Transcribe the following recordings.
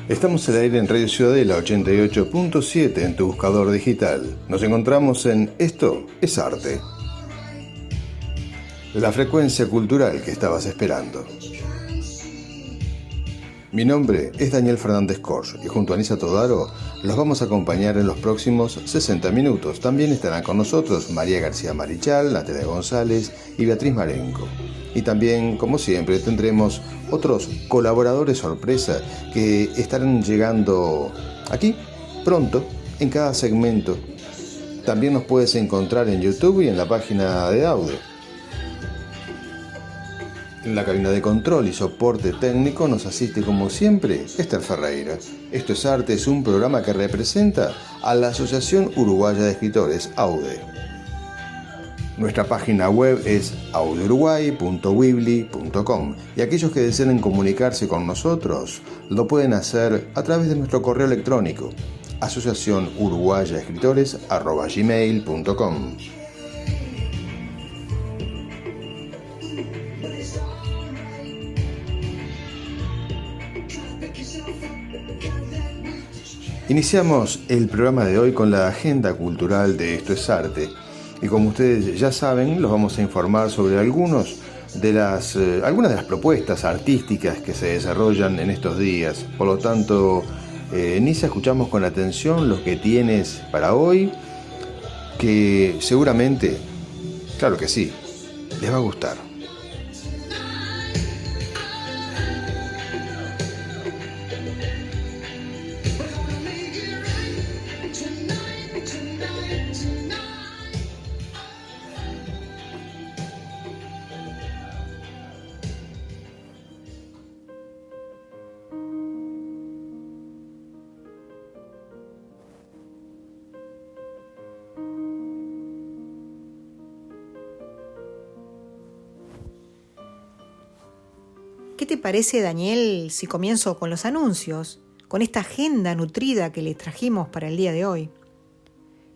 Estamos al aire en Radio Ciudadela 88.7 en tu buscador digital. Nos encontramos en Esto es Arte. La frecuencia cultural que estabas esperando. Mi nombre es Daniel Fernández Corch y junto a Anisa Todaro los vamos a acompañar en los próximos 60 minutos. También estarán con nosotros María García Marichal, Natalia González y Beatriz Marenco. Y también, como siempre, tendremos otros colaboradores sorpresa que estarán llegando aquí pronto en cada segmento. También nos puedes encontrar en YouTube y en la página de audio. En la cabina de control y soporte técnico nos asiste como siempre Esther Ferreira. Esto es Arte es un programa que representa a la Asociación Uruguaya de Escritores, AUDE. Nuestra página web es audeuruguay.weebly.com y aquellos que deseen comunicarse con nosotros lo pueden hacer a través de nuestro correo electrónico asociacionuruguayaescritores@gmail.com. Iniciamos el programa de hoy con la agenda cultural de Esto es Arte. Y como ustedes ya saben, los vamos a informar sobre algunas de las propuestas artísticas que se desarrollan en estos días. Por lo tanto, Nisa, escuchamos con atención lo que tienes para hoy, que seguramente, claro que sí, les va a gustar. ¿Qué te parece, Daniel, si comienzo con los anuncios, con esta agenda nutrida que les trajimos para el día de hoy?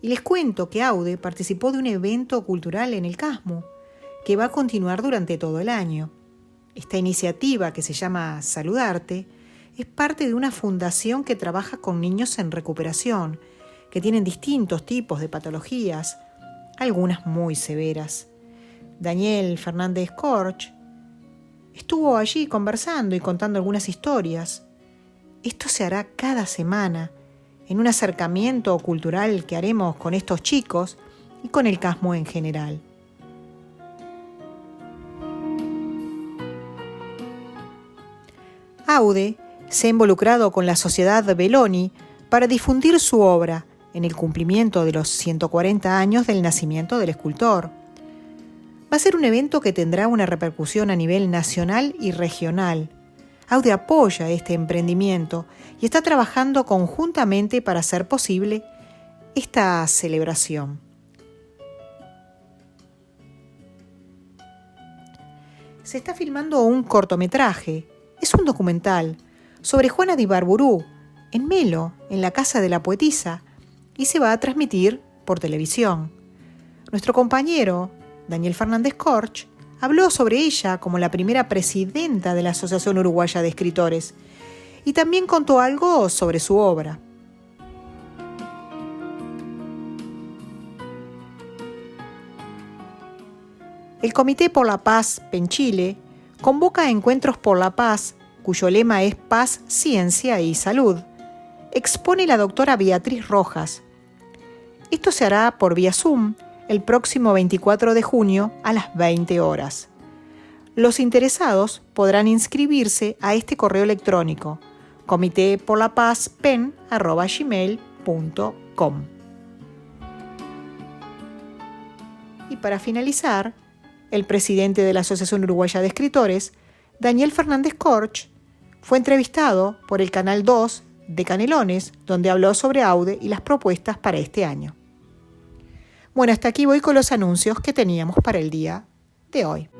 Y les cuento que AUDE participó de un evento cultural en el CASMU, que va a continuar durante todo el año. Esta iniciativa, que se llama Saludarte, es parte de una fundación que trabaja con niños en recuperación, que tienen distintos tipos de patologías, algunas muy severas. Daniel Fernández Corch estuvo allí conversando y contando algunas historias. Esto se hará cada semana en un acercamiento cultural que haremos con estos chicos y con el CASMU en general. AUDE se ha involucrado con la Sociedad Belloni para difundir su obra en el cumplimiento de los 140 años del nacimiento del escultor. Va a ser un evento que tendrá una repercusión a nivel nacional y regional. AUDE apoya este emprendimiento y está trabajando conjuntamente para hacer posible esta celebración. Se está filmando un cortometraje, es un documental, sobre Juana de Ibarburú, en Melo, en la Casa de la Poetisa, y se va a transmitir por televisión. Nuestro compañero Daniel Fernández Corch habló sobre ella como la primera presidenta de la Asociación Uruguaya de Escritores y también contó algo sobre su obra. El Comité por la Paz Penchile convoca encuentros por la paz, cuyo lema es Paz, Ciencia y Salud. Expone la doctora Beatriz Rojas. Esto se hará por vía Zoom el próximo 24 de junio a las 20 horas. Los interesados podrán inscribirse a este correo electrónico comitéporlapazpen@gmail.com. Y para finalizar, el presidente de la Asociación Uruguaya de Escritores, Daniel Fernández Corch, fue entrevistado por el Canal 2 de Canelones, donde habló sobre AUDE y las propuestas para este año. Bueno, hasta aquí voy con los anuncios que teníamos para el día de hoy.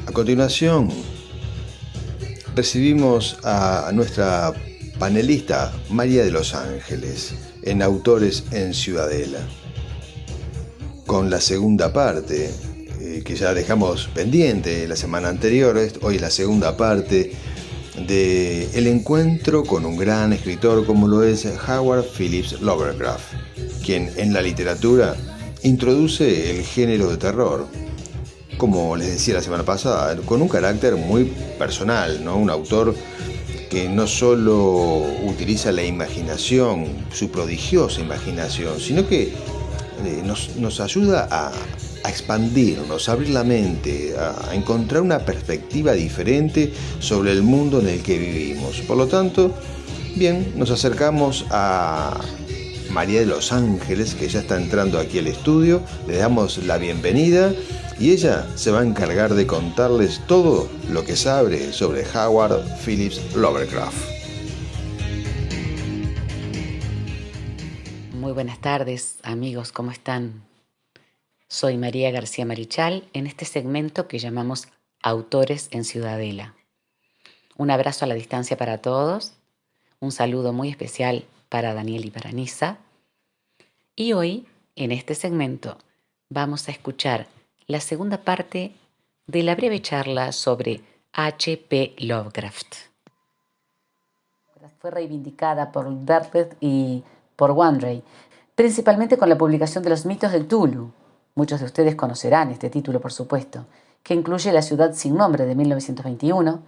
A continuación, recibimos a nuestra Panelista María de los Ángeles, en Autores en Ciudadela. Con la segunda parte, que ya dejamos pendiente la semana anterior, hoy la segunda parte de el encuentro con un gran escritor como lo es Howard Phillips Lovecraft, quien en la literatura introduce el género de terror, como les decía la semana pasada, con un carácter muy personal, ¿no? Un autor que no solo utiliza la imaginación, su prodigiosa imaginación, sino que nos ayuda a expandirnos, a abrir la mente, a encontrar una perspectiva diferente sobre el mundo en el que vivimos. Por lo tanto, bien, nos acercamos a María de los Ángeles, que ya está entrando aquí al estudio. Le damos la bienvenida y ella se va a encargar de contarles todo lo que sabe sobre Howard Phillips Lovecraft. Muy buenas tardes, amigos, ¿cómo están? Soy María García Marichal en este segmento que llamamos Autores en Ciudadela. Un abrazo a la distancia para todos, un saludo muy especial para Daniel y para Nisa. Y hoy, en este segmento, vamos a escuchar la segunda parte de la breve charla sobre H.P. Lovecraft. Fue reivindicada por Derleth y por Wandrei, principalmente con la publicación de los mitos de Cthulhu. Muchos de ustedes conocerán este título, por supuesto, que incluye La ciudad sin nombre de 1921,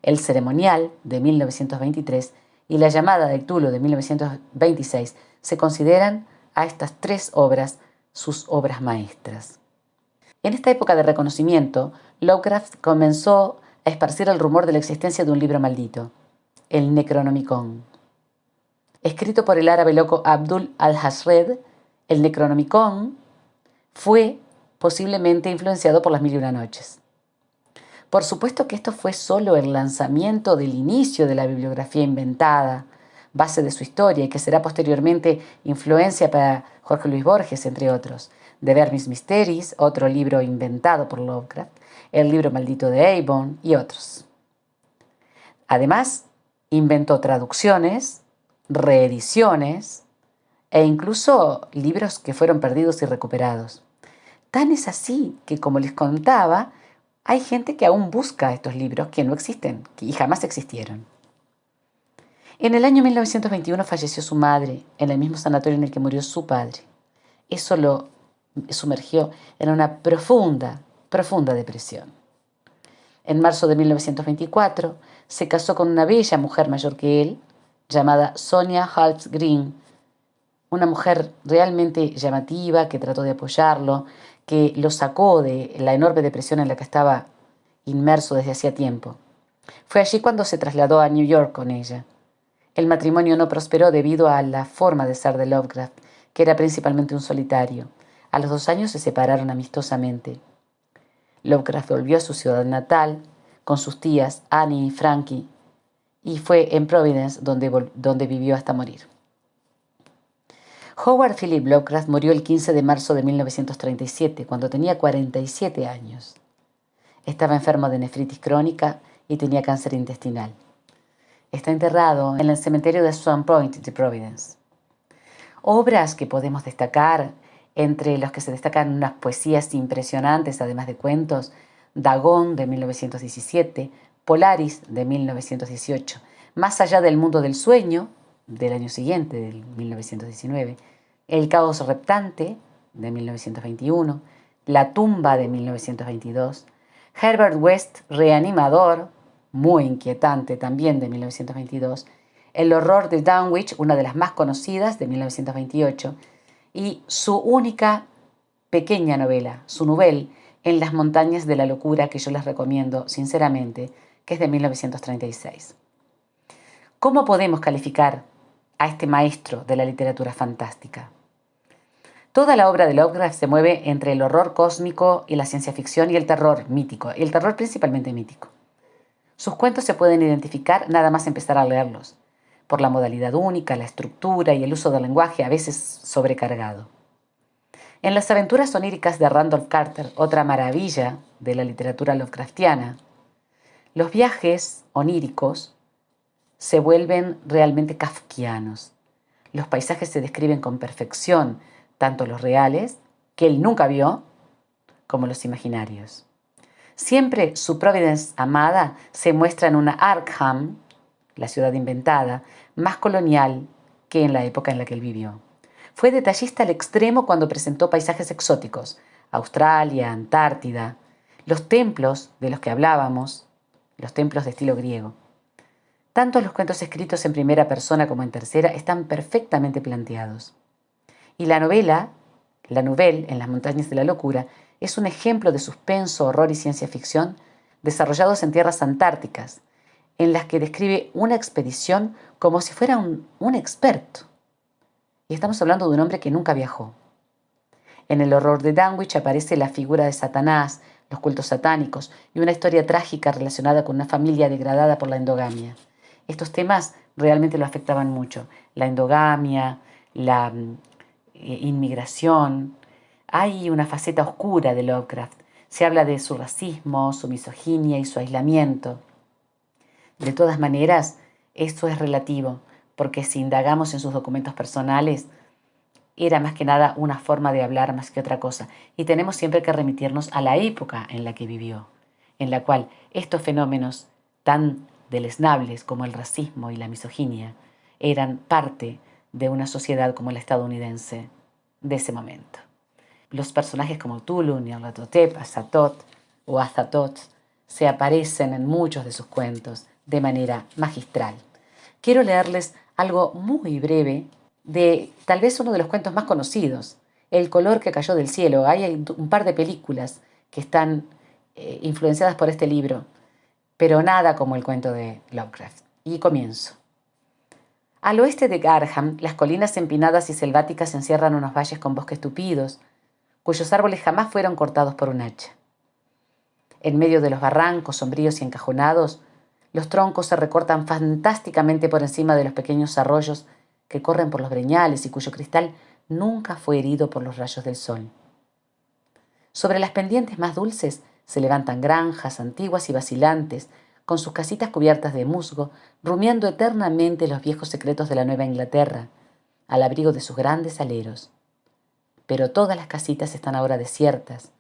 El ceremonial de 1923 y La llamada de Cthulhu de 1926. Se consideran a estas tres obras sus obras maestras. En esta época de reconocimiento, Lovecraft comenzó a esparcir el rumor de la existencia de un libro maldito, el Necronomicon. Escrito por el árabe loco Abdul al-Hashred, el Necronomicon fue posiblemente influenciado por las Mil y una noches. Por supuesto que esto fue solo el lanzamiento del inicio de la bibliografía inventada, base de su historia y que será posteriormente influencia para Jorge Luis Borges, entre otros. De Vermis Mysteris, otro libro inventado por Lovecraft, El libro maldito de Avon y otros. Además, inventó traducciones, reediciones e incluso libros que fueron perdidos y recuperados. Tan es así que, como les contaba, hay gente que aún busca estos libros que no existen y jamás existieron. En el año 1921 falleció su madre en el mismo sanatorio en el que murió su padre. Eso lo sumergió en una profunda depresión. En marzo de 1924 se casó con una bella mujer mayor que él, llamada Sonia Halves Green, una mujer realmente llamativa que trató de apoyarlo, que lo sacó de la enorme depresión en la que estaba inmerso desde hacía tiempo. Fue allí cuando se trasladó a New York con ella. El matrimonio no prosperó debido a la forma de ser de Lovecraft, que era principalmente un solitario. A los 2 años se separaron amistosamente. Lovecraft volvió a su ciudad natal con sus tías Annie y Frankie, y fue en Providence donde vivió hasta morir. Howard Phillips Lovecraft murió el 15 de marzo de 1937, cuando tenía 47 años. Estaba enfermo de nefritis crónica y tenía cáncer intestinal. Está enterrado en el cementerio de Swan Point de Providence. Obras que podemos destacar, entre los que se destacan unas poesías impresionantes, además de cuentos: Dagón de 1917, Polaris de 1918, Más allá del mundo del sueño del año siguiente, del 1919, El caos reptante de 1921, La tumba de 1922, Herbert West Reanimador, muy inquietante también, de 1922, El horror de Dunwich, una de las más conocidas, de 1928, y su única pequeña novela, su novel, En las montañas de la locura, que yo les recomiendo sinceramente, que es de 1936. ¿Cómo podemos calificar a este maestro de la literatura fantástica? Toda la obra de Lovecraft se mueve entre el horror cósmico y la ciencia ficción y el terror mítico, el terror principalmente mítico. Sus cuentos se pueden identificar nada más empezar a leerlos, por la modalidad única, la estructura y el uso del lenguaje a veces sobrecargado. En las aventuras oníricas de Randolph Carter, otra maravilla de la literatura Lovecraftiana, los viajes oníricos se vuelven realmente kafkianos. Los paisajes se describen con perfección, tanto los reales, que él nunca vio, como los imaginarios. Siempre su Providence amada se muestra en una Arkham, la ciudad inventada, más colonial que en la época en la que él vivió. Fue detallista al extremo cuando presentó paisajes exóticos, Australia, Antártida, los templos de los que hablábamos, los templos de estilo griego. Tanto los cuentos escritos en primera persona como en tercera están perfectamente planteados. Y la novela, La Nouvelle en las montañas de la locura, es un ejemplo de suspenso, horror y ciencia ficción desarrollados en tierras antárticas, en las que describe una expedición como si fuera un experto. Y estamos hablando de un hombre que nunca viajó. En El horror de Dunwich aparece la figura de Satanás, los cultos satánicos y una historia trágica relacionada con una familia degradada por la endogamia. Estos temas realmente lo afectaban mucho. La endogamia, la inmigración. Hay una faceta oscura de Lovecraft. Se habla de su racismo, su misoginia y su aislamiento. De todas maneras, esto es relativo, porque si indagamos en sus documentos personales, era más que nada una forma de hablar más que otra cosa. Y tenemos siempre que remitirnos a la época en la que vivió, en la cual estos fenómenos tan deleznables como el racismo y la misoginia eran parte de una sociedad como la estadounidense de ese momento. Los personajes como Tulu, Nyarlathotep, Azathoth se aparecen en muchos de sus cuentos de manera magistral. Quiero leerles algo muy breve de tal vez uno de los cuentos más conocidos, El color que cayó del cielo. Hay un par de películas que están influenciadas por este libro, pero nada como el cuento de Lovecraft. Y comienzo. Al oeste de Garham, las colinas empinadas y selváticas encierran unos valles con bosques tupidos, cuyos árboles jamás fueron cortados por un hacha. En medio de los barrancos sombríos y encajonados, los troncos se recortan fantásticamente por encima de los pequeños arroyos que corren por los breñales y cuyo cristal nunca fue herido por los rayos del sol. Sobre las pendientes más dulces se levantan granjas antiguas y vacilantes, con sus casitas cubiertas de musgo, rumiando eternamente los viejos secretos de la Nueva Inglaterra, al abrigo de sus grandes aleros. Pero todas las casitas están ahora desiertas,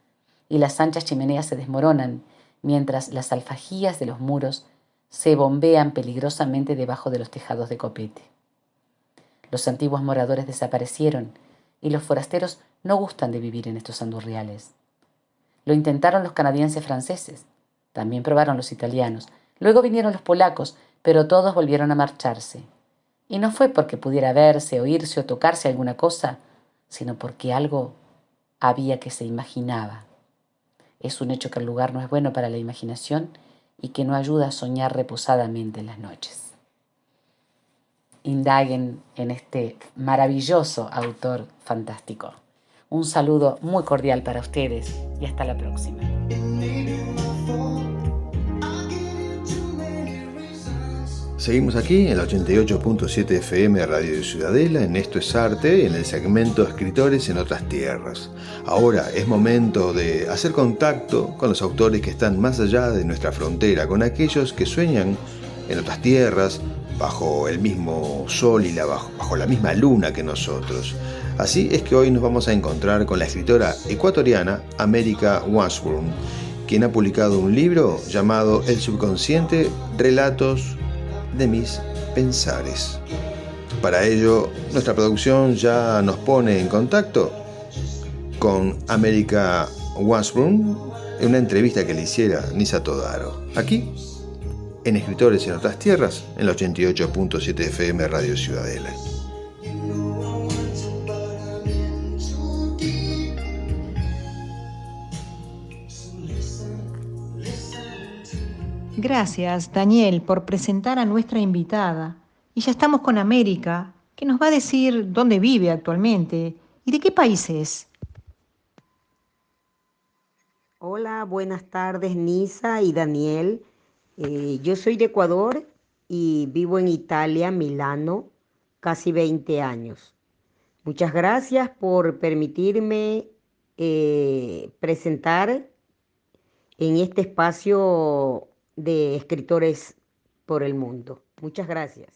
y las anchas chimeneas se desmoronan, mientras las alfajías de los muros se bombean peligrosamente debajo de los tejados de copete. Los antiguos moradores desaparecieron, y los forasteros no gustan de vivir en estos andurriales. Lo intentaron los canadienses franceses, también probaron los italianos, luego vinieron los polacos, pero todos volvieron a marcharse. Y no fue porque pudiera verse, oírse o tocarse alguna cosa, sino porque algo había que se imaginaba. Es un hecho que el lugar no es bueno para la imaginación y que no ayuda a soñar reposadamente en las noches. Indaguen en este maravilloso autor fantástico. Un saludo muy cordial para ustedes y hasta la próxima. Seguimos aquí en la 88.7 FM Radio de Ciudadela, en Esto es Arte, en el segmento Escritores en otras tierras. Ahora es momento de hacer contacto con los autores que están más allá de nuestra frontera, con aquellos que sueñan en otras tierras, bajo el mismo sol y bajo la misma luna que nosotros. Así es que hoy nos vamos a encontrar con la escritora ecuatoriana America Washburn, quien ha publicado un libro llamado El subconsciente, relatos de mis pensares. Para ello, nuestra producción ya nos pone en contacto con America Washburn en una entrevista que le hiciera Nisa Todaro, aquí en Escritores en otras tierras, en la 88.7 FM Radio Ciudadela. Gracias, Daniel, por presentar a nuestra invitada. Y ya estamos con América, que nos va a decir dónde vive actualmente y de qué país es. Hola, buenas tardes, Nisa y Daniel. Yo soy de Ecuador y vivo en Italia, Milano, casi 20 años. Muchas gracias por permitirme presentar en este espacio de escritores por el mundo. Muchas gracias.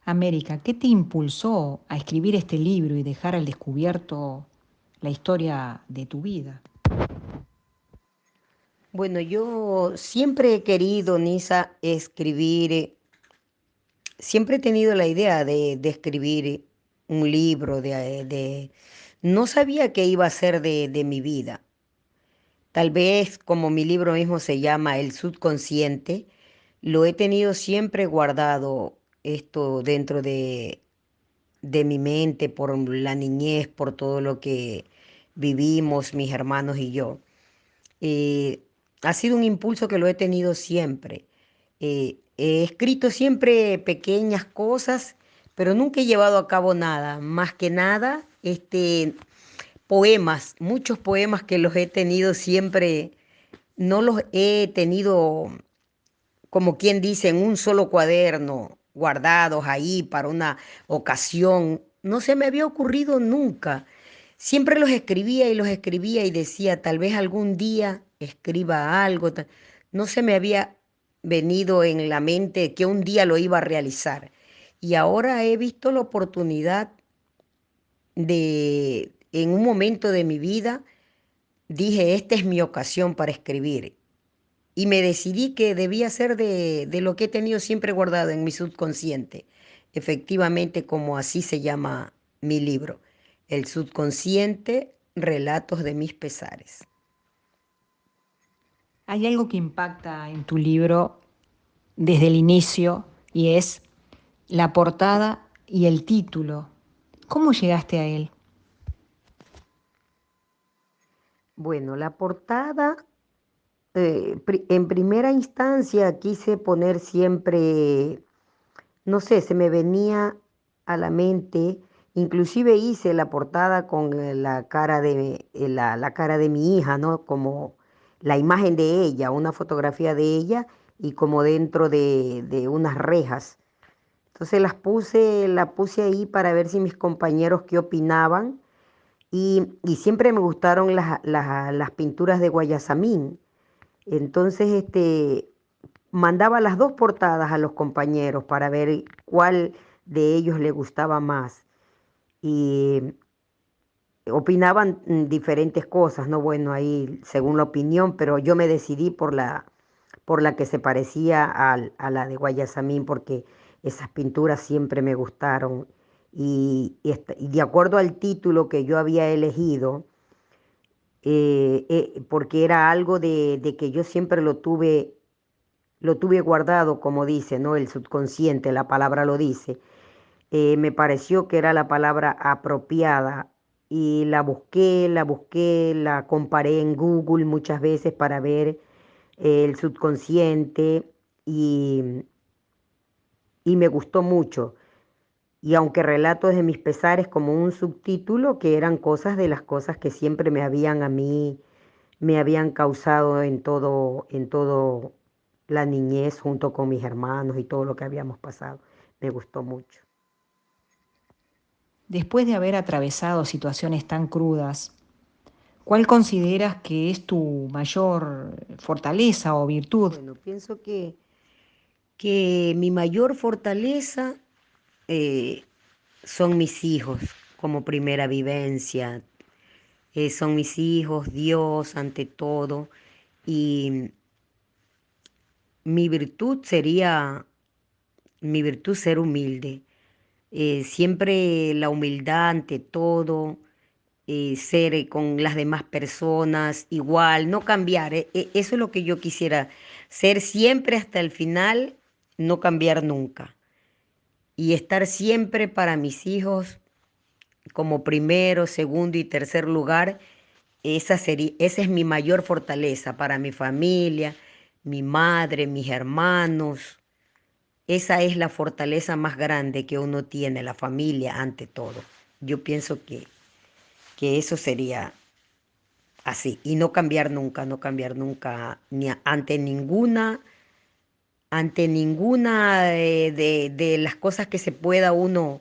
América, ¿qué te impulsó a escribir este libro y dejar al descubierto la historia de tu vida? Bueno, yo siempre he querido, Nisa, escribir, siempre he tenido la idea de escribir un libro, no sabía qué iba a ser de mi vida. Tal vez, como mi libro mismo se llama El subconsciente, lo he tenido siempre guardado esto dentro de mi mente por la niñez, por todo lo que vivimos mis hermanos y yo. Eh, Ha sido un impulso que lo he tenido siempre. He escrito siempre pequeñas cosas, pero nunca he llevado a cabo nada. Más que nada, poemas, muchos poemas que los he tenido siempre, no los he tenido, como quien dice, en un solo cuaderno, guardados ahí para una ocasión. No se me había ocurrido nunca. Siempre los escribía y decía, tal vez algún día escriba algo. No se me había venido en la mente que un día lo iba a realizar. Y ahora he visto la oportunidad en un momento de mi vida, dije, esta es mi ocasión para escribir. Y me decidí que debía ser de lo que he tenido siempre guardado en mi subconsciente. Efectivamente, como así se llama mi libro, El subconsciente, relatos de mis pesares. Hay algo que impacta en tu libro desde el inicio y es la portada y el título. ¿Cómo llegaste a él? Bueno, la portada, en primera instancia quise poner siempre, no sé, se me venía a la mente, inclusive hice la portada con la cara de mi hija, ¿no? Como la imagen de ella, una fotografía de ella y como dentro de unas rejas. Entonces la puse ahí para ver si mis compañeros qué opinaban y siempre me gustaron las pinturas de Guayasamín. Entonces, mandaba las dos portadas a los compañeros para ver cuál de ellos le gustaba más. Y opinaban diferentes cosas, ¿no? Bueno, ahí según la opinión, pero yo me decidí por la que se parecía a la de Guayasamín, porque esas pinturas siempre me gustaron. Y de acuerdo al título que yo había elegido, porque era algo de que yo siempre lo tuve guardado, como dice, ¿no? El subconsciente, la palabra lo dice. Me pareció que era la palabra apropiada y la comparé en Google muchas veces para ver el subconsciente y, y me gustó mucho. Y aunque relatos de mis pesares como un subtítulo, que eran cosas de las cosas que siempre me habían a mí, me habían causado en todo la niñez junto con mis hermanos y todo lo que habíamos pasado. Me gustó mucho. Después de haber atravesado situaciones tan crudas, ¿cuál consideras que es tu mayor fortaleza o virtud? Bueno, pienso que mi mayor fortaleza eh, son mis hijos como primera vivencia. Son mis hijos, Dios ante todo. Y mi virtud sería, mi virtud ser humilde. Siempre la humildad ante todo, ser con las demás personas igual, no cambiar. Eso es lo que yo quisiera, ser siempre hasta el final, no cambiar nunca. Y estar siempre para mis hijos como primero, segundo y tercer lugar. Esa es mi mayor fortaleza para mi familia, mi madre, mis hermanos. Esa es la fortaleza más grande que uno tiene, la familia ante todo. Yo pienso que eso sería así. Y no cambiar nunca, no cambiar nunca ante ninguna de las cosas que se pueda uno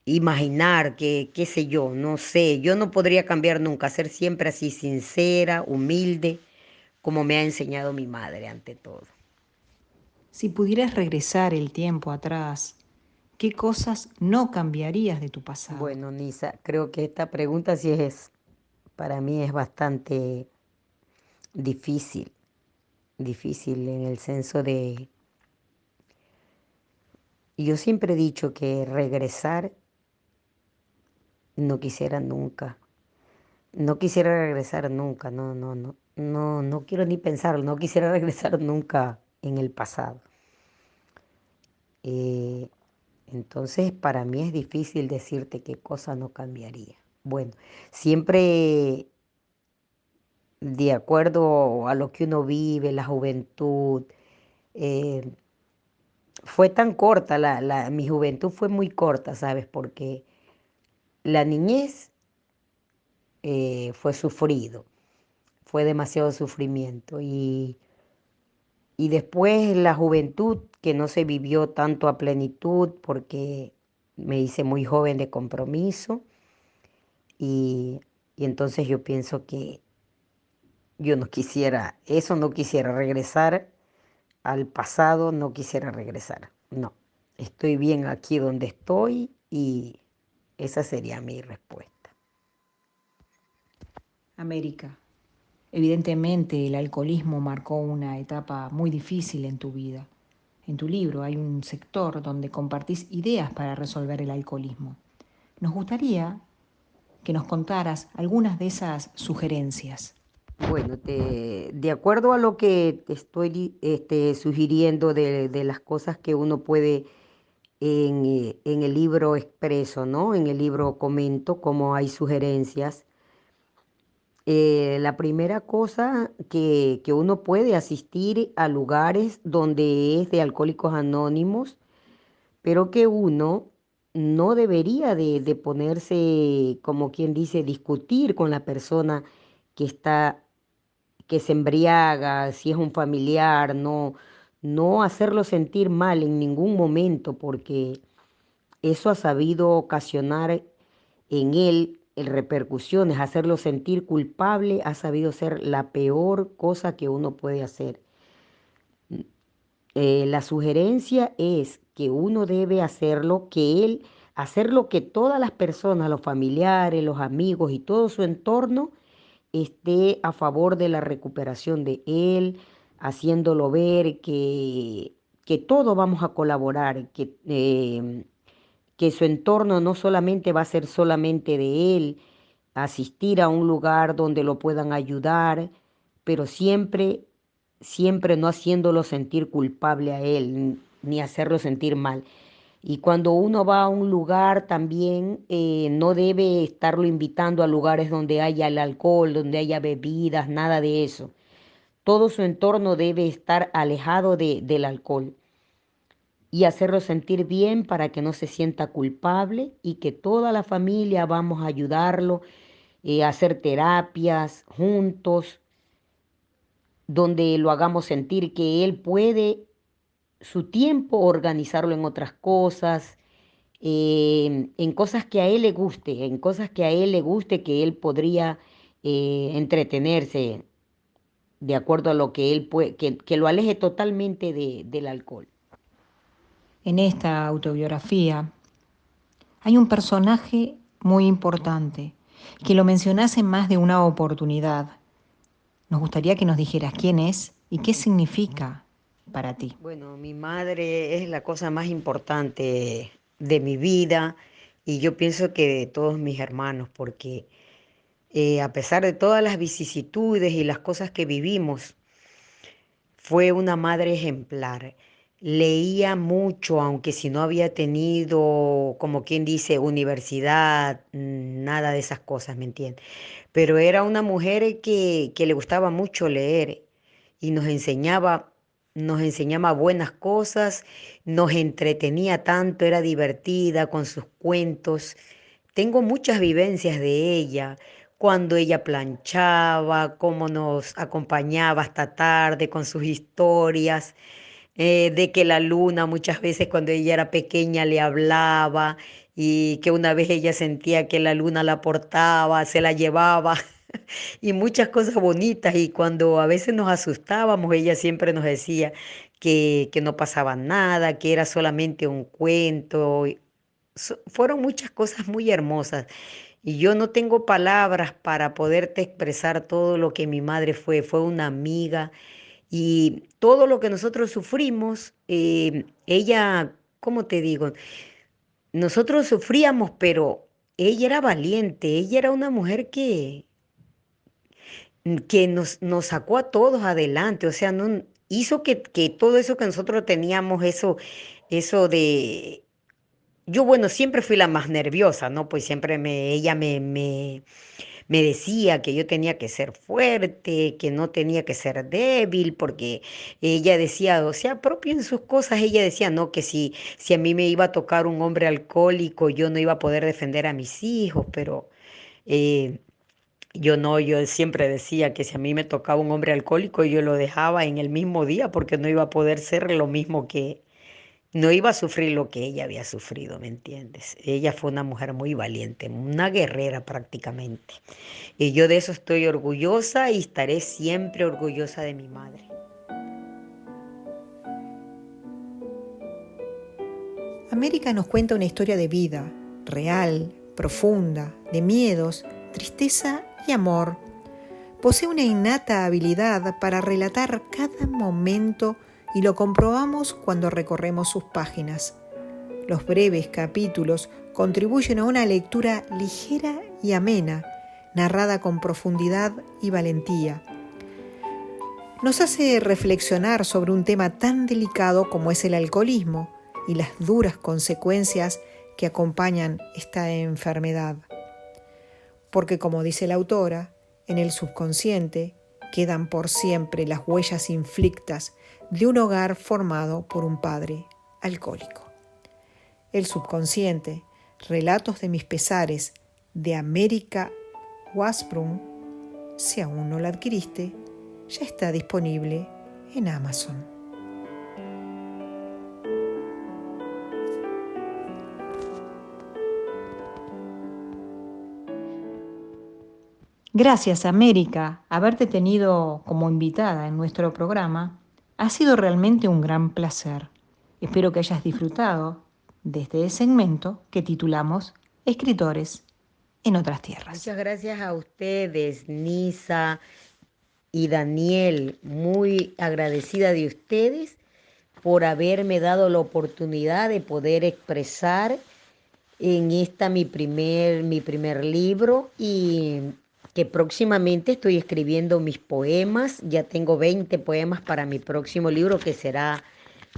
imaginar, que qué sé yo, no sé. Yo no podría cambiar nunca, ser siempre así sincera, humilde, como me ha enseñado mi madre ante todo. Si pudieras regresar el tiempo atrás, ¿qué cosas no cambiarías de tu pasado? Bueno, Nisa, creo que esta pregunta sí para mí es bastante difícil, difícil en el senso de, yo siempre he dicho que regresar no quisiera nunca, no quisiera regresar nunca, no quiero ni pensarlo, no quisiera regresar nunca en el pasado. Eh, entonces, para mí es difícil decirte qué cosa no cambiaría. Bueno, siempre de acuerdo a lo que uno vive, la juventud, eh, fue tan corta, mi juventud fue muy corta, ¿sabes? Porque la niñez fue sufrido, fue demasiado sufrimiento y después la juventud que no se vivió tanto a plenitud porque me hice muy joven de compromiso y, y entonces yo pienso que yo no quisiera, eso no quisiera regresar al pasado, no quisiera regresar, no. Estoy bien aquí donde estoy y esa sería mi respuesta. América. Evidentemente el alcoholismo marcó una etapa muy difícil en tu vida. En tu libro hay un sector donde compartís ideas para resolver el alcoholismo. Nos gustaría que nos contaras algunas de esas sugerencias. Bueno, de acuerdo a lo que te estoy sugiriendo de las cosas que uno puede en el libro expreso, ¿no? En el libro comento cómo hay sugerencias. La primera cosa que uno puede asistir a lugares donde es de Alcohólicos Anónimos, pero que uno no debería de ponerse, como quien dice, discutir con la persona que está, que se embriaga, si es un familiar, no hacerlo sentir mal en ningún momento, porque eso ha sabido ocasionar en él repercusiones, hacerlo sentir culpable, ha sabido ser la peor cosa que uno puede hacer. La sugerencia es que uno debe hacerlo, hacer lo que todas las personas, los familiares, los amigos y todo su entorno esté a favor de la recuperación de él, haciéndolo ver que todos vamos a colaborar, que su entorno no solamente va a ser solamente de él, asistir a un lugar donde lo puedan ayudar, pero siempre no haciéndolo sentir culpable a él, ni hacerlo sentir mal. Y cuando uno va a un lugar también no debe estarlo invitando a lugares donde haya el alcohol, donde haya bebidas, nada de eso. Todo su entorno debe estar alejado del alcohol y hacerlo sentir bien para que no se sienta culpable y que toda la familia vamos a ayudarlo a hacer terapias juntos, donde lo hagamos sentir que él puede su tiempo organizarlo en otras cosas, en cosas que a él le guste, en cosas que a él le guste, que él podría entretenerse de acuerdo a lo que él puede, que lo aleje totalmente del alcohol. En esta autobiografía hay un personaje muy importante que lo mencionás en más de una oportunidad. Nos gustaría que nos dijeras quién es y qué significa para ti. Bueno, mi madre es la cosa más importante de mi vida y yo pienso que de todos mis hermanos, porque a pesar de todas las vicisitudes y las cosas que vivimos, fue una madre ejemplar. Leía mucho, aunque si no había tenido, como quien dice, universidad, nada de esas cosas, ¿me entiendes? Pero era una mujer que le gustaba mucho leer y nos enseñaba buenas cosas, nos entretenía tanto, era divertida con sus cuentos. Tengo muchas vivencias de ella, cuando ella planchaba, cómo nos acompañaba hasta tarde con sus historias, de que la luna muchas veces cuando ella era pequeña le hablaba y que una vez ella sentía que la luna la portaba, se la llevaba y muchas cosas bonitas y cuando a veces nos asustábamos, ella siempre nos decía que no pasaba nada, que era solamente un cuento. Fueron muchas cosas muy hermosas. Y yo no tengo palabras para poderte expresar todo lo que mi madre fue. Fue una amiga y todo lo que nosotros sufrimos, ella, ¿cómo te digo? Nosotros sufríamos, pero ella era valiente. Ella era una mujer que nos sacó a todos adelante. O sea, no, hizo que todo eso que nosotros teníamos, eso de... Yo, bueno, siempre fui la más nerviosa, ¿no? Pues siempre ella me decía que yo tenía que ser fuerte, que no tenía que ser débil, porque ella decía, o sea, propio en sus cosas, ella decía, no, que si a mí me iba a tocar un hombre alcohólico, yo no iba a poder defender a mis hijos, pero eh, yo no, yo siempre decía que si a mí me tocaba un hombre alcohólico, yo lo dejaba en el mismo día, porque no iba a poder ser lo mismo no iba a sufrir lo que ella había sufrido, ¿me entiendes? Ella fue una mujer muy valiente, una guerrera prácticamente. Y yo de eso estoy orgullosa y estaré siempre orgullosa de mi madre. América nos cuenta una historia de vida, real, profunda, de miedos, tristeza y amor. Posee una innata habilidad para relatar cada momento y lo comprobamos cuando recorremos sus páginas. Los breves capítulos contribuyen a una lectura ligera y amena, narrada con profundidad y valentía. Nos hace reflexionar sobre un tema tan delicado como es el alcoholismo y las duras consecuencias que acompañan esta enfermedad. Porque, como dice la autora, en el subconsciente quedan por siempre las huellas inflictas de un hogar formado por un padre alcohólico. El subconsciente, relatos de mis pesares, de América Washburn. Si aún no la adquiriste, ya está disponible en Amazon. Gracias, América. Haberte tenido como invitada en nuestro programa ha sido realmente un gran placer. Espero que hayas disfrutado de este segmento que titulamos Escritores en otras tierras. Muchas gracias a ustedes, Nisa y Daniel. Muy agradecida de ustedes por haberme dado la oportunidad de poder expresar en mi primer libro, y que próximamente estoy escribiendo mis poemas. Ya tengo 20 poemas para mi próximo libro, que será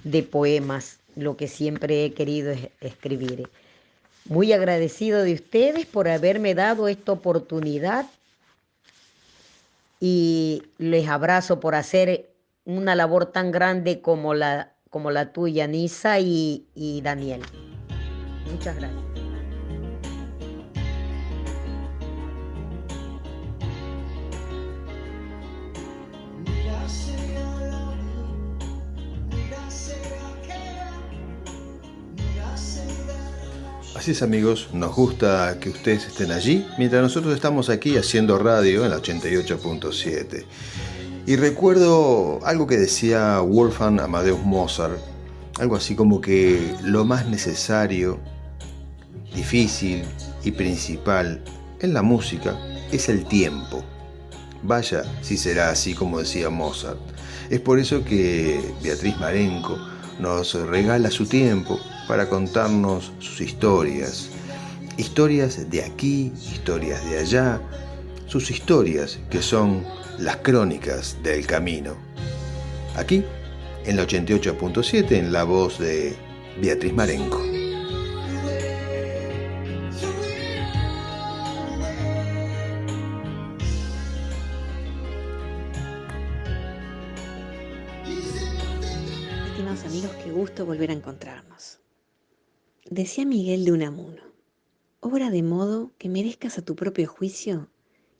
de poemas, lo que siempre he querido escribir. Muy agradecido de ustedes por haberme dado esta oportunidad y les abrazo por hacer una labor tan grande como la tuya, Nisa y Daniel. Muchas gracias. Así es, amigos, nos gusta que ustedes estén allí mientras nosotros estamos aquí haciendo radio en la 88.7. Y recuerdo algo que decía Wolfgang Amadeus Mozart, algo así como que lo más necesario, difícil y principal en la música es el tiempo. Vaya si será así como decía Mozart. Es por eso que Beatriz Marenco nos regala su tiempo para contarnos sus historias. Historias de aquí, historias de allá, sus historias que son las crónicas del camino. Aquí, en la 88.7, en la voz de Beatriz Marenco. Estimados amigos, qué gusto volver a encontrarnos. Decía Miguel de Unamuno: obra de modo que merezcas a tu propio juicio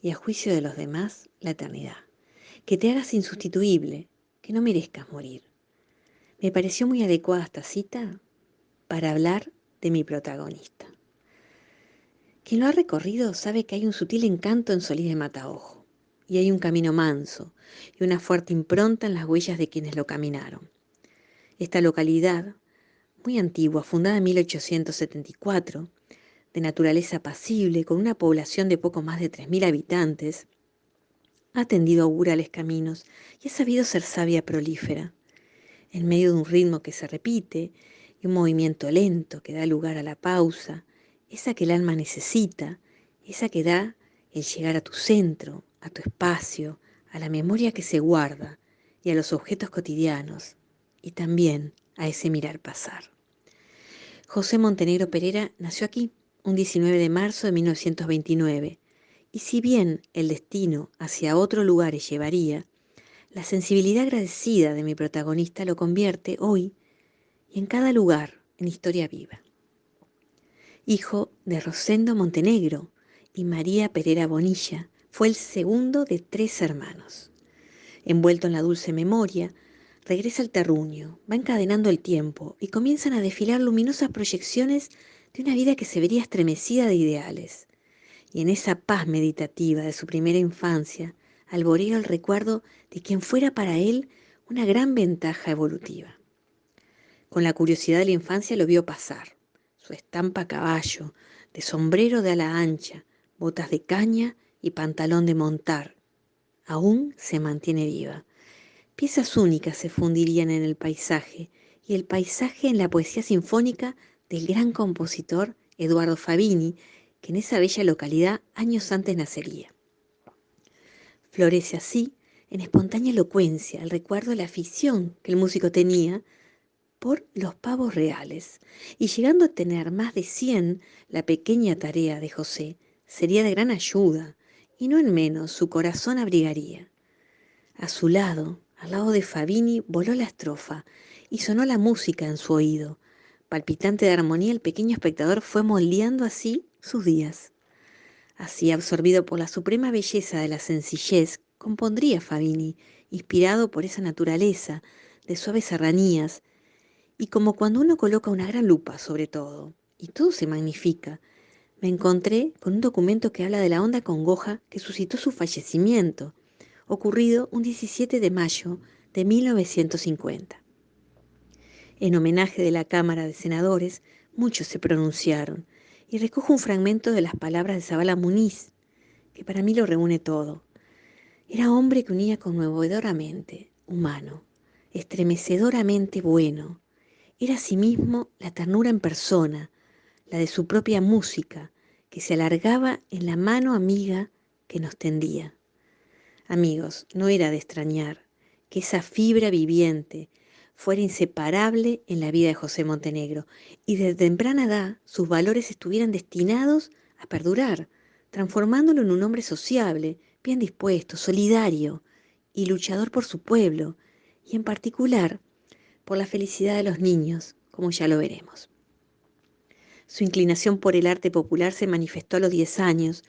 y a juicio de los demás la eternidad, que te hagas insustituible, que no merezcas morir. Me pareció muy adecuada esta cita para hablar de mi protagonista. Quien lo ha recorrido sabe que hay un sutil encanto en Solís de Mataojo, y hay un camino manso y una fuerte impronta en las huellas de quienes lo caminaron. Esta localidad, muy antigua, fundada en 1874, de naturaleza apacible, con una población de poco más de 3.000 habitantes, ha tendido augurales caminos y ha sabido ser sabia prolífera. En medio de un ritmo que se repite y un movimiento lento que da lugar a la pausa, esa que el alma necesita, esa que da el llegar a tu centro, a tu espacio, a la memoria que se guarda y a los objetos cotidianos, y también a ese mirar pasar. José Montenegro Pereira nació aquí un 19 de marzo de 1929, y si bien el destino hacia otros lugares llevaría, la sensibilidad agradecida de mi protagonista lo convierte hoy y en cada lugar en historia viva. Hijo de Rosendo Montenegro y María Pereira Bonilla, fue el segundo de 3 hermanos. Envuelto en la dulce memoria, regresa al terruño, va encadenando el tiempo y comienzan a desfilar luminosas proyecciones de una vida que se vería estremecida de ideales. Y en esa paz meditativa de su primera infancia, alborea el recuerdo de quien fuera para él una gran ventaja evolutiva. Con la curiosidad de la infancia lo vio pasar, su estampa a caballo, de sombrero de ala ancha, botas de caña y pantalón de montar. Aún se mantiene viva. Piezas únicas se fundirían en el paisaje, y el paisaje en la poesía sinfónica del gran compositor Eduardo Fabini, que en esa bella localidad años antes nacería. Florece así, en espontánea elocuencia, el recuerdo de la afición que el músico tenía por los pavos reales, y llegando a tener más de 100, la pequeña tarea de José sería de gran ayuda, y no en menos su corazón abrigaría. A su lado, al lado de Fabini, voló la estrofa y sonó la música en su oído. Palpitante de armonía, el pequeño espectador fue moldeando así sus días. Así, absorbido por la suprema belleza de la sencillez, compondría Fabini, inspirado por esa naturaleza de suaves serranías, y como cuando uno coloca una gran lupa sobre todo, y todo se magnifica, me encontré con un documento que habla de la honda congoja que suscitó su fallecimiento, ocurrido un 17 de mayo de 1950. En homenaje de la Cámara de Senadores, muchos se pronunciaron, y recojo un fragmento de las palabras de Zabala Muniz, que para mí lo reúne todo. Era hombre que unía conmovedoramente, humano, estremecedoramente bueno. Era asimismo la ternura en persona, la de su propia música, que se alargaba en la mano amiga que nos tendía. Amigos, no era de extrañar que esa fibra viviente fuera inseparable en la vida de José Montenegro y desde temprana edad sus valores estuvieran destinados a perdurar, transformándolo en un hombre sociable, bien dispuesto, solidario y luchador por su pueblo y en particular por la felicidad de los niños, como ya lo veremos. Su inclinación por el arte popular se manifestó a los 10 años,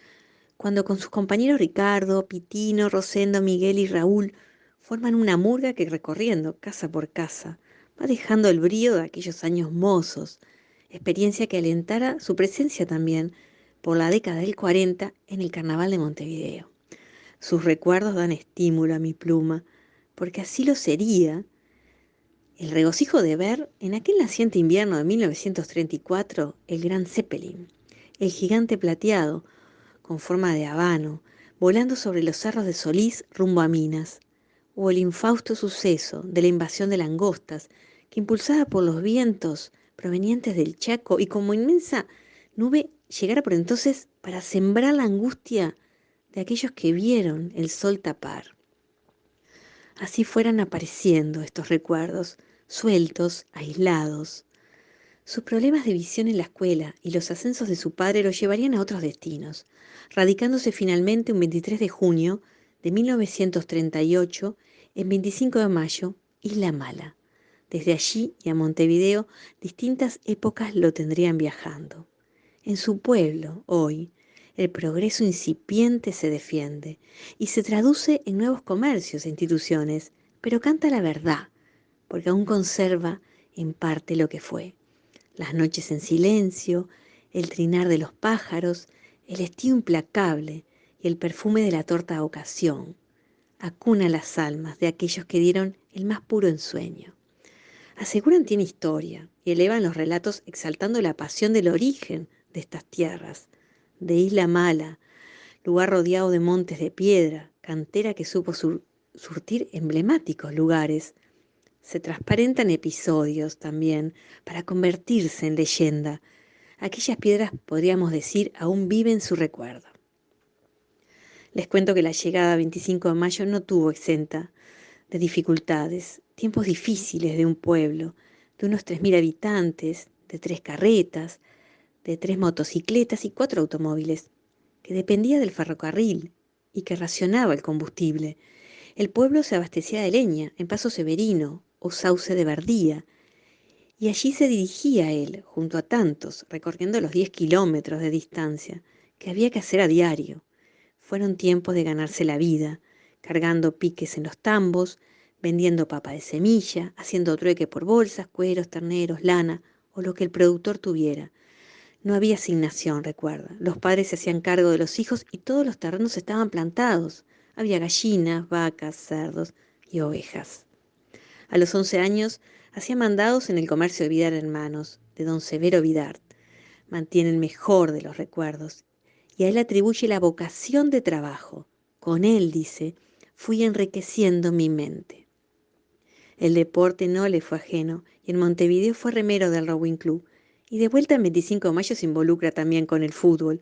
cuando con sus compañeros Ricardo, Pitino, Rosendo, Miguel y Raúl forman una murga que recorriendo casa por casa va dejando el brío de aquellos años mozos, experiencia que alentara su presencia también por la década del 40 en el Carnaval de Montevideo. Sus recuerdos dan estímulo a mi pluma, porque así lo sería el regocijo de ver en aquel naciente invierno de 1934 el gran Zeppelin, el gigante plateado, con forma de habano, volando sobre los cerros de Solís rumbo a Minas, o el infausto suceso de la invasión de langostas, que impulsada por los vientos provenientes del Chaco y como inmensa nube llegara por entonces para sembrar la angustia de aquellos que vieron el sol tapar. Así fueran apareciendo estos recuerdos, sueltos, aislados. Sus problemas de visión en la escuela y los ascensos de su padre lo llevarían a otros destinos, radicándose finalmente un 23 de junio de 1938 en 25 de mayo, Isla Mala. Desde allí y a Montevideo, distintas épocas lo tendrían viajando. En su pueblo, hoy, el progreso incipiente se defiende y se traduce en nuevos comercios e instituciones, pero canta la verdad, porque aún conserva en parte lo que fue. Las noches en silencio, el trinar de los pájaros, el estío implacable y el perfume de la torta a ocasión, acuna las almas de aquellos que dieron el más puro ensueño. Aseguran tiene historia y elevan los relatos exaltando la pasión del origen de estas tierras, de Isla Mala, lugar rodeado de montes de piedra, cantera que supo surtir emblemáticos lugares. Se transparentan episodios también para convertirse en leyenda. Aquellas piedras, podríamos decir, aún viven su recuerdo. Les cuento que la llegada 25 de mayo no tuvo exenta de dificultades, tiempos difíciles de un pueblo, de unos 3.000 habitantes, de 3 carretas, de 3 motocicletas y 4 automóviles, que dependía del ferrocarril y que racionaba el combustible. El pueblo se abastecía de leña en Paso Severino o Sauce de Verdía, y allí se dirigía él, junto a tantos, recorriendo los 10 kilómetros de distancia que había que hacer a diario. Fueron tiempos de ganarse la vida, cargando piques en los tambos, vendiendo papa de semilla, haciendo trueque por bolsas, cueros, terneros, lana o lo que el productor tuviera. No había asignación, recuerda. Los padres se hacían cargo de los hijos y todos los terrenos estaban plantados. Había gallinas, vacas, cerdos y ovejas. A los 11 años hacía mandados en el comercio de Vidar Hermanos, de don Severo Vidart. Mantiene el mejor de los recuerdos y a él atribuye la vocación de trabajo. Con él, dice, fui enriqueciendo mi mente. El deporte no le fue ajeno y en Montevideo fue remero del Rowing Club y de vuelta en 25 de mayo se involucra también con el fútbol.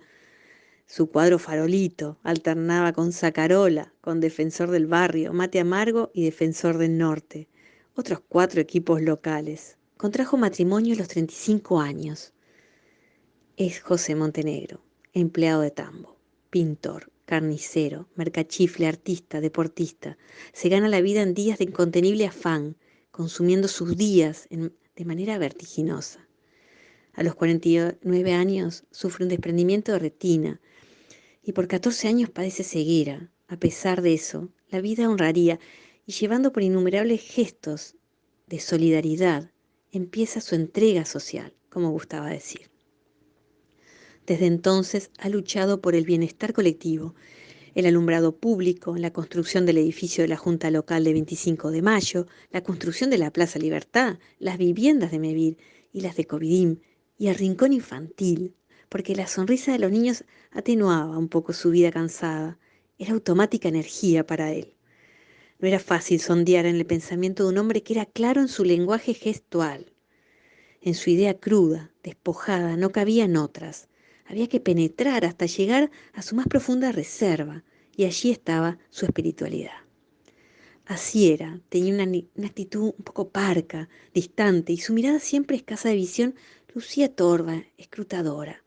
Su cuadro farolito alternaba con Sacarola, con Defensor del Barrio, Mate Amargo y Defensor del Norte. Otros 4 equipos locales. Contrajo matrimonio a los 35 años. Es José Montenegro, empleado de tambo, pintor, carnicero, mercachifle, artista, deportista. Se gana la vida en días de incontenible afán, consumiendo sus días de manera vertiginosa. A los 49 años sufre un desprendimiento de retina y por 14 años padece ceguera. A pesar de eso, la vida honraría y llevando por innumerables gestos de solidaridad, empieza su entrega social, como gustaba decir. Desde entonces ha luchado por el bienestar colectivo, el alumbrado público, la construcción del edificio de la Junta Local de 25 de Mayo, la construcción de la Plaza Libertad, las viviendas de Mevir y las de Covidim, y el rincón infantil, porque la sonrisa de los niños atenuaba un poco su vida cansada. Era automática energía para él. No era fácil sondear en el pensamiento de un hombre que era claro en su lenguaje gestual. En su idea cruda, despojada, no cabían otras. Había que penetrar hasta llegar a su más profunda reserva, y allí estaba su espiritualidad. Así era, tenía una actitud un poco parca, distante, y su mirada siempre escasa de visión lucía torva, escrutadora.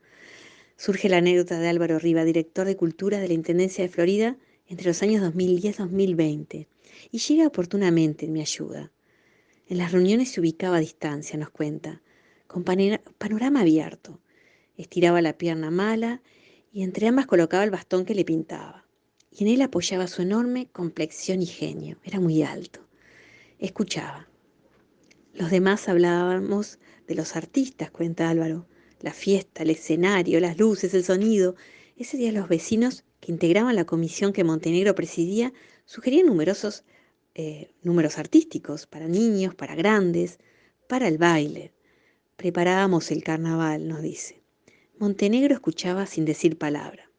Surge la anécdota de Álvaro Riva, director de Cultura de la Intendencia de Florida entre los años 2010-2020, y llega oportunamente en mi ayuda. En las reuniones se ubicaba a distancia, nos cuenta, con panorama abierto. Estiraba la pierna mala y entre ambas colocaba el bastón que le pintaba. Y en él apoyaba su enorme complexión y genio. Era muy alto. Escuchaba. Los demás hablábamos de los artistas, cuenta Álvaro. La fiesta, el escenario, las luces, el sonido. Ese día los vecinos que integraban la comisión que Montenegro presidía sugerían numerosos números artísticos para niños, para grandes, para el baile. Preparábamos el carnaval, nos dice. Montenegro escuchaba sin decir palabra.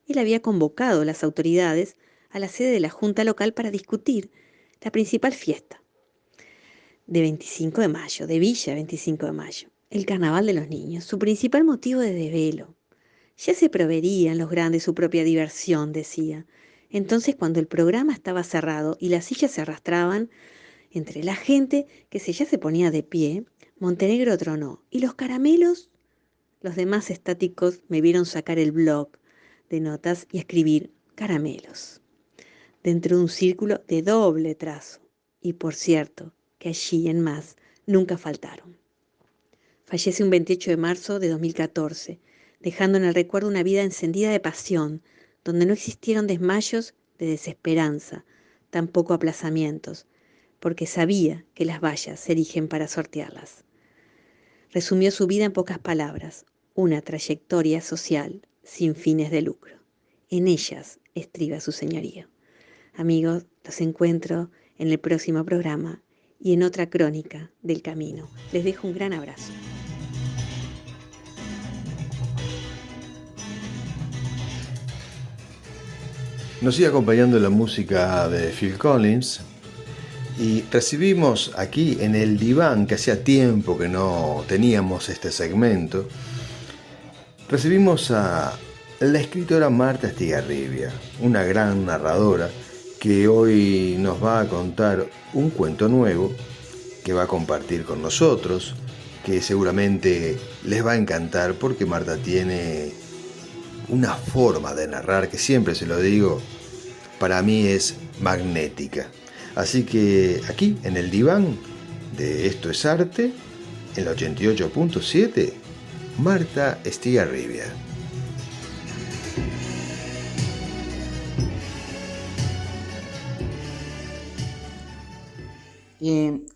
Él había convocado a las autoridades a la sede de la Junta Local para discutir la principal fiesta de 25 de mayo, de Villa 25 de mayo, el carnaval de los niños, su principal motivo de desvelo. Ya se proveerían los grandes su propia diversión, decía. Entonces, cuando el programa estaba cerrado y las sillas se arrastraban entre la gente que ya se ponía de pie, Montenegro tronó. ¿Y los caramelos? Los demás estáticos me vieron sacar el bloc de notas y escribir caramelos dentro de un círculo de doble trazo. Y por cierto, que allí en más nunca faltaron. Fallece un 28 de marzo de 2014, dejando en el recuerdo una vida encendida de pasión, donde no existieron desmayos de desesperanza, tampoco aplazamientos, porque sabía que las vallas se erigen para sortearlas. Resumió su vida en pocas palabras, una trayectoria social sin fines de lucro. En ellas estriba su señorío. Amigos, los encuentro en el próximo programa y en otra crónica del camino. Les dejo un gran abrazo. Nos sigue acompañando la música de Phil Collins y recibimos aquí en el diván, que hacía tiempo que no teníamos este segmento, recibimos a la escritora Marta Estigarribia, una gran narradora que hoy nos va a contar un cuento nuevo que va a compartir con nosotros, que seguramente les va a encantar porque Marta tiene una forma de narrar que, siempre se lo digo, para mí es magnética. Así que aquí en el diván de Esto es Arte, en la 88.7, Marta Estigarribia.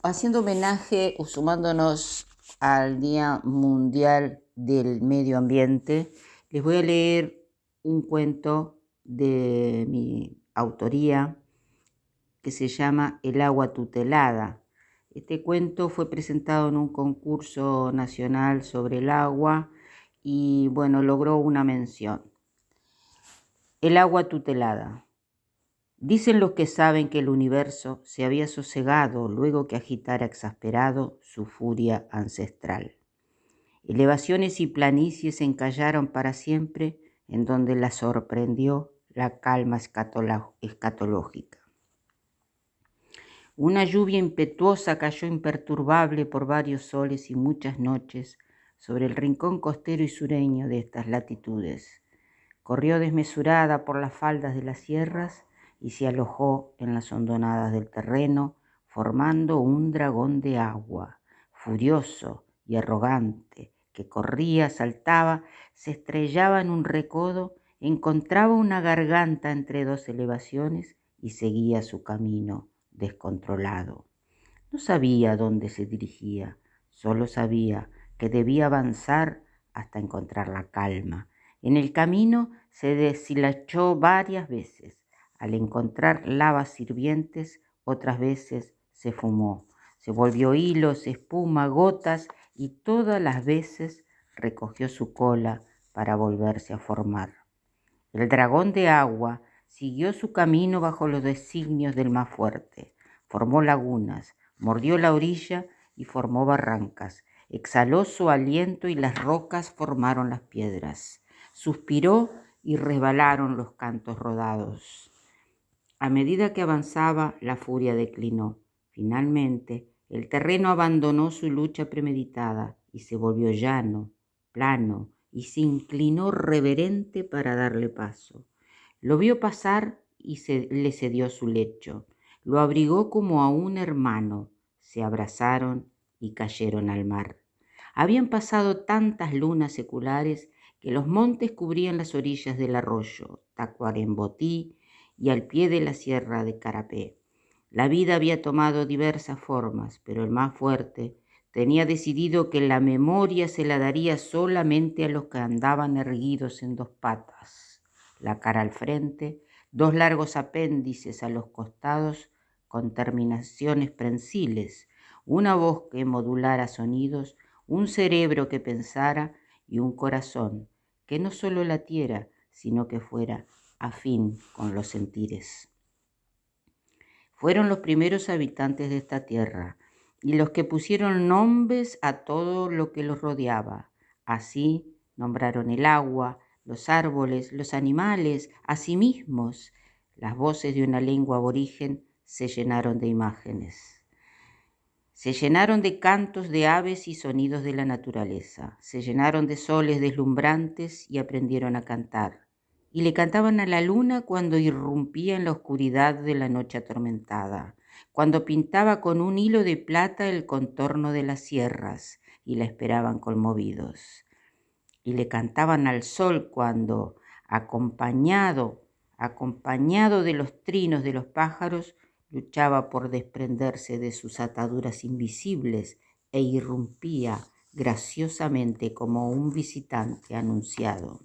Haciendo homenaje o sumándonos al Día Mundial del Medio Ambiente, les voy a leer un cuento de mi autoría que se llama El agua tutelada. Este cuento fue presentado en un concurso nacional sobre el agua y, bueno, logró una mención. El agua tutelada. Dicen los que saben que el universo se había sosegado luego que agitara exasperado su furia ancestral. Elevaciones y planicies se encallaron para siempre, en donde la sorprendió la calma escatológica. Una lluvia impetuosa cayó imperturbable por varios soles y muchas noches sobre el rincón costero y sureño de estas latitudes. Corrió desmesurada por las faldas de las sierras y se alojó en las hondonadas del terreno, formando un dragón de agua, furioso y arrogante, que corría, saltaba, se estrellaba en un recodo, encontraba una garganta entre dos elevaciones y seguía su camino descontrolado. No sabía dónde se dirigía, solo sabía que debía avanzar hasta encontrar la calma. En el camino se deshilachó varias veces. Al encontrar lavas hirvientes, otras veces se fumó. Se volvió hilos, espuma, gotas y todas las veces recogió su cola para volverse a formar. El dragón de agua siguió su camino bajo los designios del más fuerte. Formó lagunas, mordió la orilla y formó barrancas. Exhaló su aliento y las rocas formaron las piedras. Suspiró y resbalaron los cantos rodados. A medida que avanzaba, la furia declinó. Finalmente, el terreno abandonó su lucha premeditada y se volvió llano, plano, y se inclinó reverente para darle paso. Lo vio pasar y le cedió su lecho. Lo abrigó como a un hermano. Se abrazaron y cayeron al mar. Habían pasado tantas lunas seculares que los montes cubrían las orillas del arroyo Tacuarembotí y al pie de la sierra de Carapé. La vida había tomado diversas formas, pero el más fuerte tenía decidido que la memoria se la daría solamente a los que andaban erguidos en dos patas, la cara al frente, dos largos apéndices a los costados con terminaciones prensiles, una voz que modulara sonidos, un cerebro que pensara y un corazón que no solo latiera, sino que fuera afín con los sentires. Fueron los primeros habitantes de esta tierra y los que pusieron nombres a todo lo que los rodeaba. Así nombraron el agua, los árboles, los animales, a sí mismos. Las voces de una lengua aborigen se llenaron de imágenes. Se llenaron de cantos de aves y sonidos de la naturaleza. Se llenaron de soles deslumbrantes y aprendieron a cantar. Y le cantaban a la luna cuando irrumpía en la oscuridad de la noche atormentada, cuando pintaba con un hilo de plata el contorno de las sierras y la esperaban conmovidos. Y le cantaban al sol cuando, acompañado de los trinos de los pájaros, luchaba por desprenderse de sus ataduras invisibles e irrumpía graciosamente como un visitante anunciado.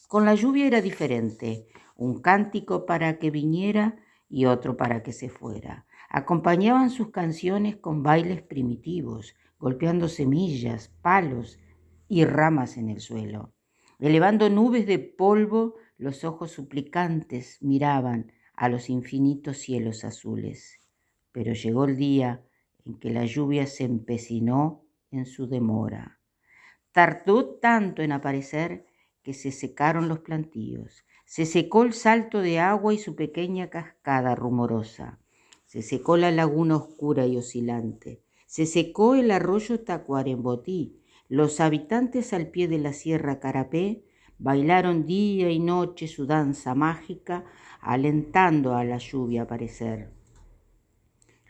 Con la lluvia era diferente, un cántico para que viniera y otro para que se fuera. Acompañaban sus canciones con bailes primitivos, golpeando semillas, palos y ramas en el suelo. Elevando nubes de polvo, los ojos suplicantes miraban a los infinitos cielos azules. Pero llegó el día en que la lluvia se empecinó en su demora. Tardó tanto en aparecer que se secaron los plantíos. Se secó el salto de agua y su pequeña cascada rumorosa. Se secó la laguna oscura y oscilante. Se secó el arroyo Tacuarembotí. Los habitantes al pie de la Sierra Carapé bailaron día y noche su danza mágica, alentando a la lluvia a aparecer.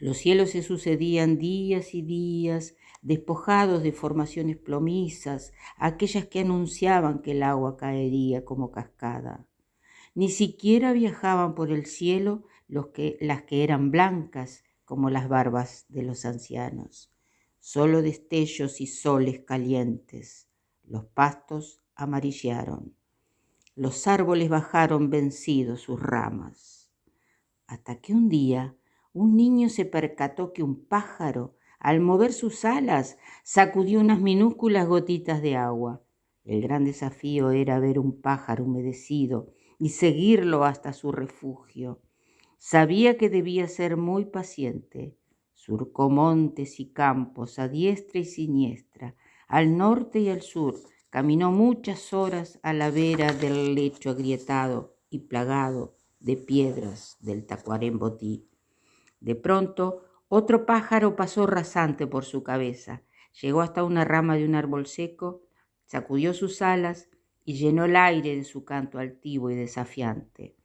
Los cielos se sucedían días y días, despojados de formaciones plomizas, aquellas que anunciaban que el agua caería como cascada. Ni siquiera viajaban por el cielo las que eran blancas como las barbas de los ancianos. Solo destellos y soles calientes. Los pastos amarillentearon. Los árboles bajaron vencidos sus ramas. Hasta que un día un niño se percató que un pájaro, al mover sus alas, sacudió unas minúsculas gotitas de agua. El gran desafío era ver un pájaro humedecido y seguirlo hasta su refugio. Sabía que debía ser muy paciente. Surcó montes y campos a diestra y siniestra, al norte y al sur. Caminó muchas horas a la vera del lecho agrietado y plagado de piedras del Tacuarembotí. De pronto, otro pájaro pasó rasante por su cabeza. Llegó hasta una rama de un árbol seco, sacudió sus alas y llenó el aire de su canto altivo y desafiante.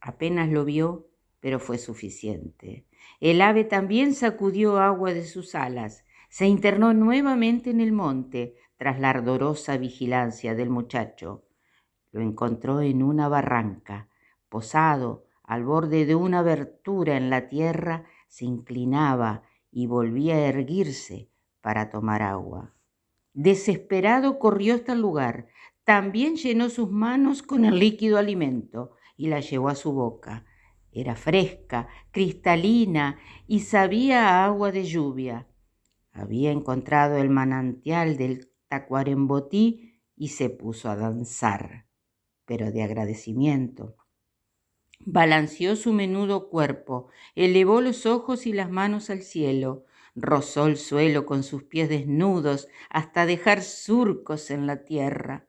Apenas lo vio, pero fue suficiente. El ave también sacudió agua de sus alas. Se internó nuevamente en el monte, tras la ardorosa vigilancia del muchacho. Lo encontró en una barranca, posado al borde de una abertura en la tierra, se inclinaba y volvía a erguirse para tomar agua. Desesperado corrió hasta el lugar. También llenó sus manos con el líquido alimento y la llevó a su boca. Era fresca, cristalina y sabía a agua de lluvia. Había encontrado el manantial del Tacuarembotí y se puso a danzar, pero de agradecimiento. Balanceó su menudo cuerpo, elevó los ojos y las manos al cielo, rozó el suelo con sus pies desnudos hasta dejar surcos en la tierra.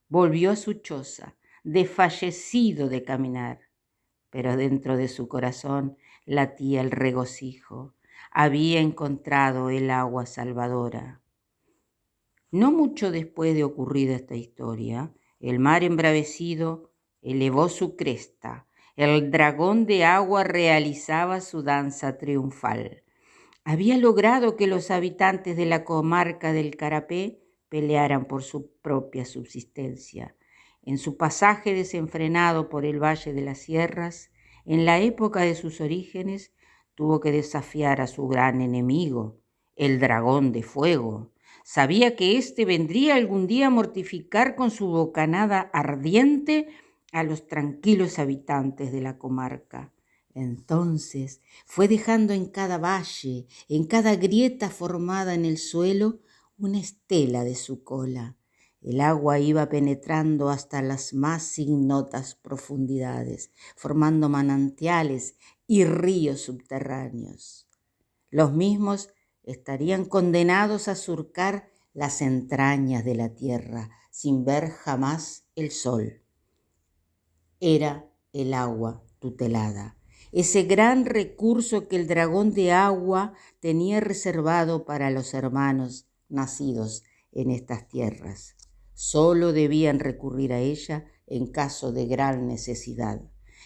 Volvió a su choza, desfallecido de caminar, pero dentro de su corazón latía el regocijo. Había encontrado el agua salvadora. No mucho después de ocurrida esta historia, el mar embravecido elevó su cresta. El dragón de agua realizaba su danza triunfal. Había logrado que los habitantes de la comarca del Carapé pelearan por su propia subsistencia. En su pasaje desenfrenado por el Valle de las Sierras, en la época de sus orígenes, tuvo que desafiar a su gran enemigo, el dragón de fuego. Sabía que éste vendría algún día a mortificar con su bocanada ardiente a los tranquilos habitantes de la comarca. Entonces fue dejando en cada valle, en cada grieta formada en el suelo, una estela de su cola. El agua iba penetrando hasta las más ignotas profundidades, formando manantiales y ríos subterráneos. Los mismos estarían condenados a surcar las entrañas de la tierra sin ver jamás el sol. Era el agua tutelada, ese gran recurso que el dragón de agua tenía reservado para los hermanos nacidos en estas tierras. Solo debían recurrir a ella en caso de gran necesidad.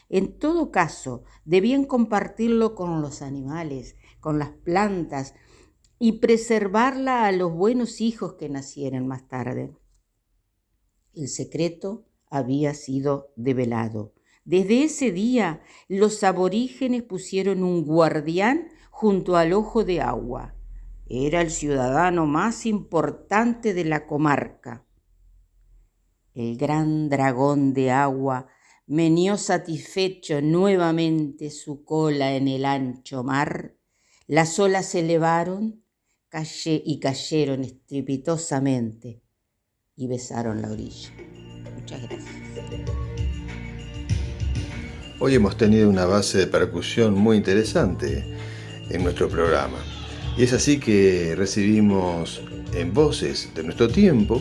En todo caso, debían compartirlo con los animales, con las plantas y preservarla a los buenos hijos que nacieran más tarde. El secreto había sido develado. Desde ese día, los aborígenes pusieron un guardián junto al ojo de agua. Era el ciudadano más importante de la comarca. El gran dragón de agua meneó satisfecho nuevamente su cola en el ancho mar, las olas se elevaron y cayeron estrepitosamente y besaron la orilla. Muchas gracias. Hoy hemos tenido una base de percusión muy interesante en nuestro programa. Y es así que recibimos en Voces de nuestro tiempo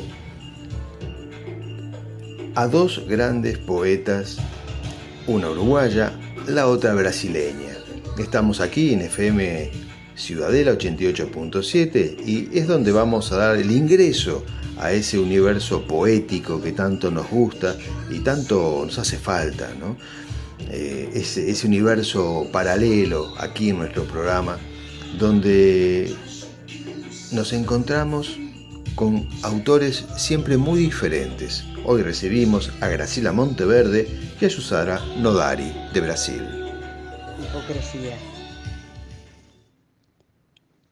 a dos grandes poetas, una uruguaya, la otra brasileña. Estamos aquí en FM Ciudadela 88.7 y es donde vamos a dar el ingreso a ese universo poético que tanto nos gusta y tanto nos hace falta, ¿no? Ese universo paralelo aquí en nuestro programa, donde nos encontramos con autores siempre muy diferentes. Hoy recibimos a Graciela Monteverde y a Yusara Nodari, de Brasil. Hipocresía.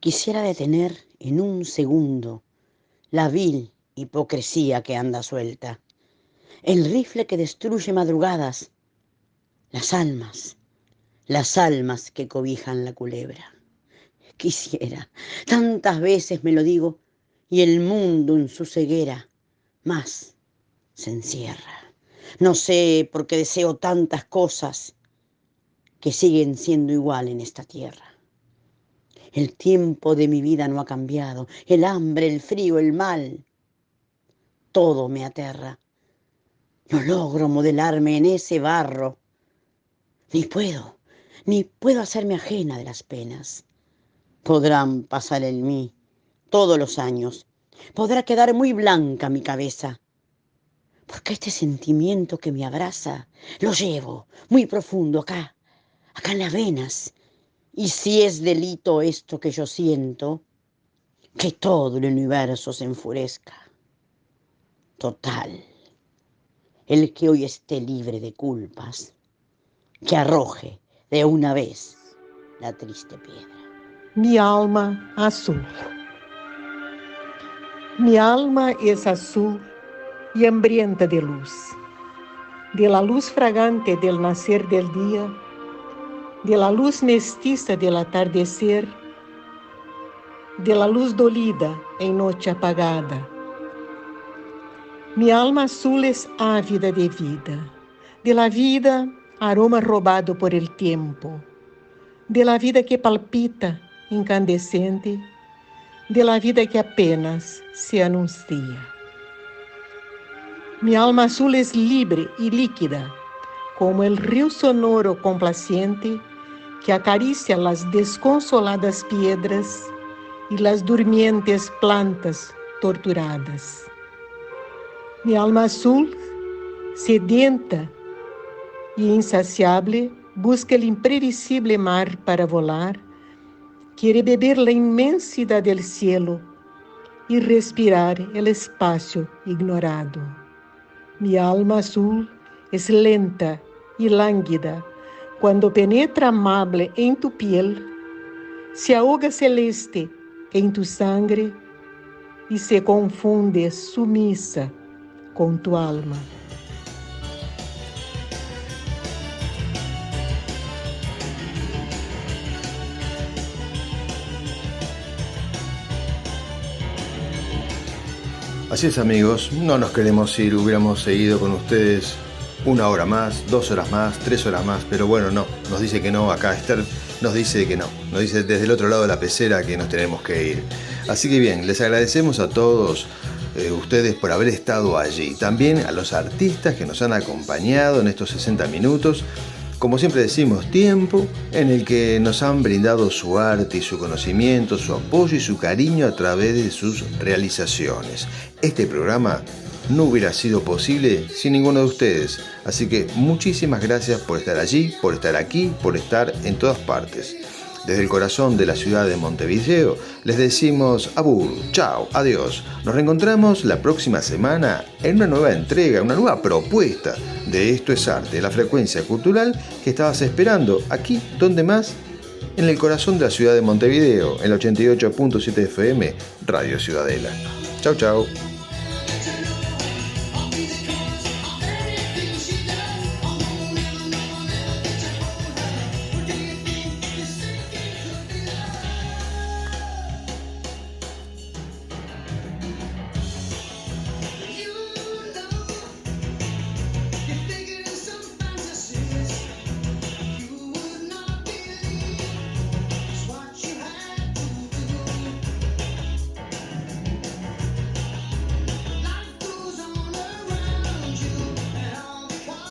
Quisiera detener en un segundo la vil hipocresía que anda suelta, el rifle que destruye madrugadas, las almas que cobijan la culebra. Quisiera, tantas veces me lo digo, y el mundo en su ceguera más se encierra. No sé por qué deseo tantas cosas que siguen siendo igual en esta tierra. El tiempo de mi vida no ha cambiado, el hambre, el frío, el mal, todo me aterra. No logro modelarme en ese barro, ni puedo hacerme ajena de las penas. Podrán pasar en mí todos los años, podrá quedar muy blanca mi cabeza, porque este sentimiento que me abraza lo llevo muy profundo acá en las venas. Y si es delito esto que yo siento, que todo el universo se enfurezca. Total, el que hoy esté libre de culpas, que arroje de una vez la triste piedra. Mi alma azul. Mi alma es azul y hambrienta de la luz fragante del nacer del día, de la luz mestiza del atardecer, de la luz dolida en noche apagada. Mi alma azul es ávida de vida, de la vida aroma robado por el tiempo, de la vida que palpita incandescente, de la vida que apenas se anuncia. Mi alma azul es libre y líquida, como el río sonoro complaciente que acaricia las desconsoladas piedras y las durmientes plantas torturadas. Mi alma azul, sedienta y insaciable, busca el imprevisible mar para volar, quiere beber la inmensidad del cielo y respirar el espacio ignorado. Mi alma azul es lenta y lánguida cuando penetra amable en tu piel, se ahoga celeste en tu sangre y se confunde sumisa con tu alma. Así es, amigos, no nos queremos ir, hubiéramos seguido con ustedes 1 hora más, 2 horas más, 3 horas más, pero bueno, no, nos dice que no, acá Esther nos dice que no, nos dice desde el otro lado de la pecera que nos tenemos que ir. Así que bien, les agradecemos a todos ustedes por haber estado allí, también a los artistas que nos han acompañado en estos 60 minutos, como siempre decimos, tiempo en el que nos han brindado su arte y su conocimiento, su apoyo y su cariño a través de sus realizaciones. Este programa no hubiera sido posible sin ninguno de ustedes, así que muchísimas gracias por estar allí, por estar aquí, por estar en todas partes. Desde el corazón de la ciudad de Montevideo les decimos abur, chao, adiós. Nos reencontramos la próxima semana en una nueva entrega, una nueva propuesta de Esto es Arte, la frecuencia cultural que estabas esperando aquí, donde más, en el corazón de la ciudad de Montevideo, en el 88.7 FM, Radio Ciudadela. Chau, chau.